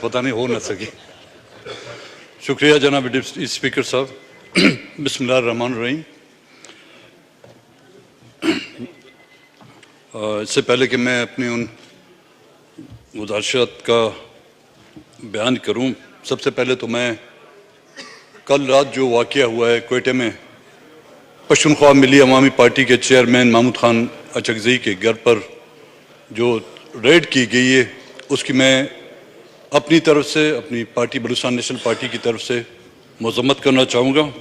पता नहीं हो ना सकी। शुक्रिया जनाब डिप्टी स्पीकर साहब। बिस्मिल्लाहिर्रहमानिर्रहीम। इससे पहले कि मैं अपनी उन गुज़ारिशात का बयान करूं, सबसे पहले तो मैं कल रात जो वाक़या हुआ है क्वेटा में पश्तूनख्वा मिली अवामी पार्टी के चेयरमैन महमूद खान अचकज़ई के घर पर जो रेड की गई है, उसकी मैं अपनी तरफ से, अपनी पार्टी बलूचिस्तान नेशनल पार्टी की तरफ से मज़म्मत करना चाहूँगा।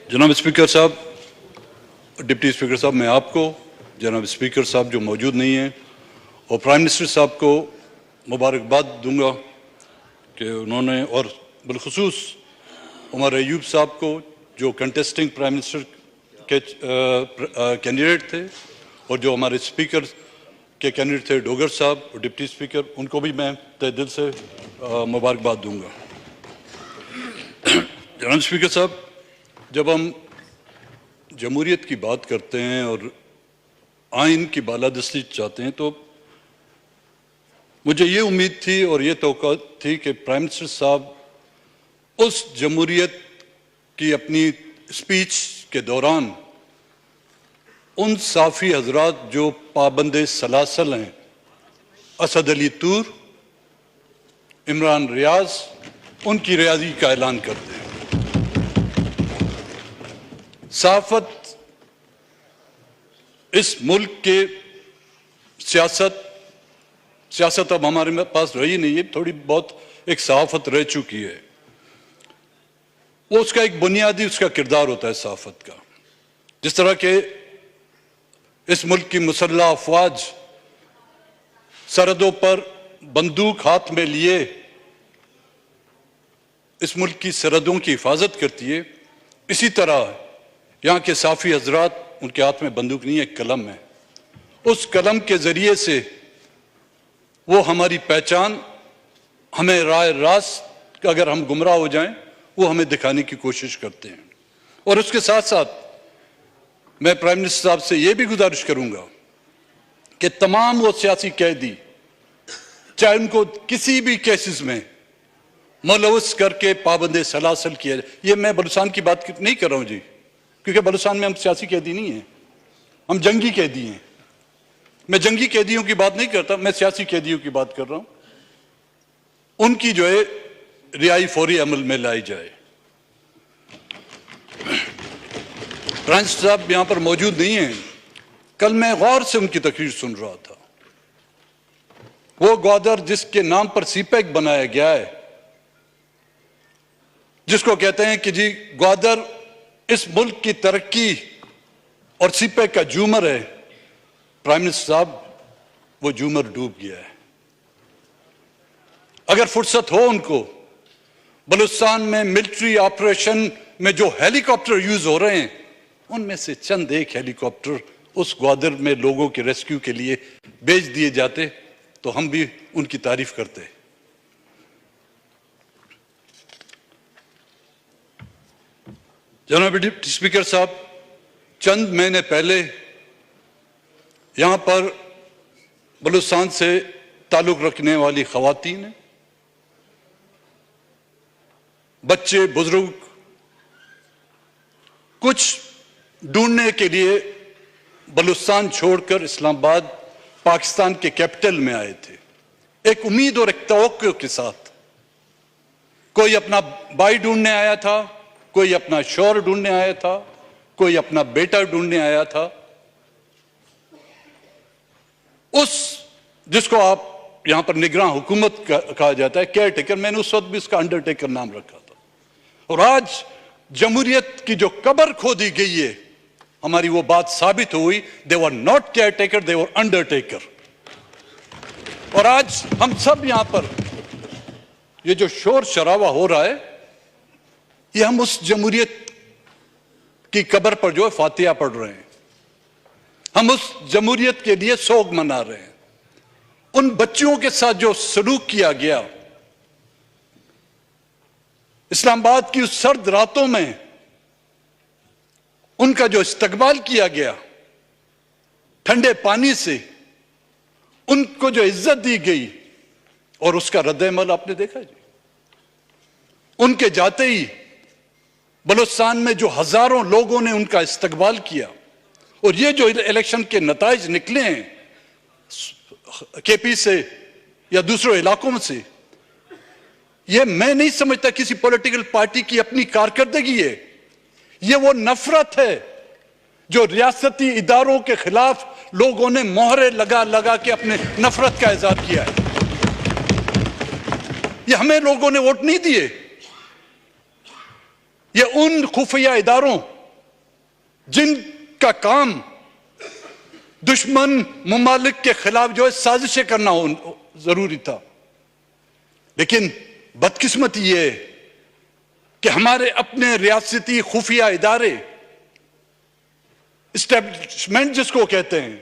जनाब स्पीकर साहब, डिप्टी स्पीकर साहब, मैं आपको, जनाब स्पीकर साहब जो मौजूद नहीं हैं, और प्राइम मिनिस्टर साहब को मुबारकबाद दूंगा कि उन्होंने, और बिलखुसूस उमर अयूब साहब को जो कंटेस्टिंग प्राइम मिनिस्टर के कैंडिडेट थे, और जो हमारे स्पीकर के कैंडिडेट थे डोगर साहब और डिप्टी स्पीकर, उनको भी मैं तहे दिल से मुबारकबाद दूंगा। जनाब स्पीकर साहब, जब हम जमहूरियत की बात करते हैं और आइन की बालादस्ती चाहते हैं, तो मुझे ये उम्मीद थी और ये तवक्को थी कि प्राइम मिनिस्टर साहब उस जमहूरियत की अपनी स्पीच के दौरान उन साफ़ी हजरात जो पाबंदे सलासल हैं, असद अली तूर, इमरान रियाज, उनकी रिहाई का ऐलान करते हैं। सहाफ़त इस मुल्क के सियासत अब हमारे पास रही नहीं है, थोड़ी बहुत एक सहाफ़त रह चुकी है। वो उसका एक बुनियादी उसका किरदार होता है सहाफ़त का। जिस तरह के इस मुल्क की मुसल्लह अफवाज सरहदों पर बंदूक हाथ में लिए इस मुल्क की सरहदों की हिफाजत करती है, इसी तरह यहाँ के साफ़ी हजरात, उनके हाथ में बंदूक नहीं है, कलम है। उस कलम के ज़रिए से वो हमारी पहचान, हमें राह रास्त, अगर हम गुमराह हो जाएं, वो हमें दिखाने की कोशिश करते हैं। और उसके साथ साथ मैं प्राइम मिनिस्टर साहब से ये भी गुजारिश करूंगा कि तमाम वो सियासी कैदी, चाहे उनको किसी भी केसेस में मुलव्वस करके पाबंदे सलासल किया जाए, ये मैं बलूचिस्तान की बात नहीं कर रहा हूं जी, क्योंकि बलूचिस्तान में हम सियासी कैदी नहीं हैं, हम जंगी कैदी हैं। मैं जंगी कैदियों की बात नहीं करता, मैं सियासी कैदियों की बात कर रहा हूं। उनकी जो है रिहाई फौरी अमल में लाई जाए। प्राइम मिनिस्टर साहब यहां पर मौजूद नहीं हैं। कल मैं गौर से उनकी तकरीर सुन रहा था। वो ग्वादर जिसके नाम पर सीपैक बनाया गया है, जिसको कहते हैं कि जी ग्वादर इस मुल्क की तरक्की और सीपैक का जूमर है, प्राइम मिनिस्टर साहब वो जूमर डूब गया है। अगर फुर्सत हो उनको, बलूचिस्तान में मिलिट्री ऑपरेशन में जो हेलीकॉप्टर यूज हो रहे हैं, उनमें से चंद एक हेलीकॉप्टर उस ग्वादर में लोगों के रेस्क्यू के लिए भेज दिए जाते तो हम भी उनकी तारीफ करते। जनाब डिप्टी स्पीकर साहब, चंद महीने पहले यहां पर बलूचिस्तान से ताल्लुक रखने वाली खवातीन, बच्चे, बुजुर्ग कुछ ढूंढने के लिए बलूचिस्तान छोड़कर इस्लामाबाद, पाकिस्तान के कैपिटल में आए थे, एक उम्मीद और एक तवक्को के साथ। कोई अपना भाई ढूंढने आया था, कोई अपना शौहर ढूंढने आया था, कोई अपना बेटा ढूंढने आया था। उस जिसको आप यहां पर निगरान हुकूमत कहा जाता है, केयर टेकर, मैंने उस वक्त भी उसका अंडरटेकर नाम रखा था। और आज जमहूरियत की जो कब्र खोदी गई है, हमारी वो बात साबित हुई, they were not caretaker, they were undertaker. और आज हम सब यहां पर ये जो शोर शराबा हो रहा है, ये हम उस जमहूरियत की कब्र पर जो है फातिहा पढ़ रहे हैं, हम उस जमहूरियत के लिए सोग मना रहे हैं। उन बच्चियों के साथ जो सलूक किया गया इस्लामाबाद की उस सर्द रातों में, उनका जो इस्तकबाल किया गया ठंडे पानी से, उनको जो इज्जत दी गई, اور اس کا رد عمل آپ نے دیکھا جی. ان کے جاتے ہی بلوچستان میں جو ہزاروں لوگوں نے ان کا استقبال کیا، اور یہ جو الیکشن کے نتائج نکلے ہیں کے پی سے یا دوسرے علاقوں میں سے، یہ میں نہیں سمجھتا کسی پولیٹیکل پارٹی کی اپنی کارکردگی ہے. یہ وہ نفرت ہے جو ریاستی اداروں کے خلاف لوگوں نے مہرے لگا لگا کے اپنے نفرت کا اظہار کیا ہے. یہ ہمیں لوگوں نے ووٹ نہیں دیے، یہ ان خفیہ اداروں جن کا کام دشمن ممالک کے خلاف جو ہے سازشیں کرنا ضروری تھا. لیکن بدقسمتی یہ ہے کہ ہمارے اپنے ریاستی خفیہ ادارے، اسٹیبلشمنٹ جس کو کہتے ہیں،